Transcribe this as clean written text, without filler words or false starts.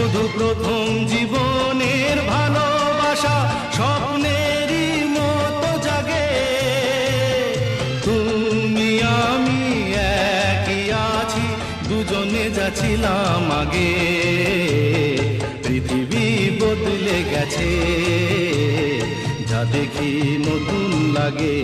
শুধু প্রথম জীবনের ভালোবাসা স্বপ্নেরই মতো জাগে। তুমি আমি একই আছি, দুজনে যাচ্ছিলাম আগে। পৃথিবী বদলে গেছে, যা দেখি নতুন লাগে।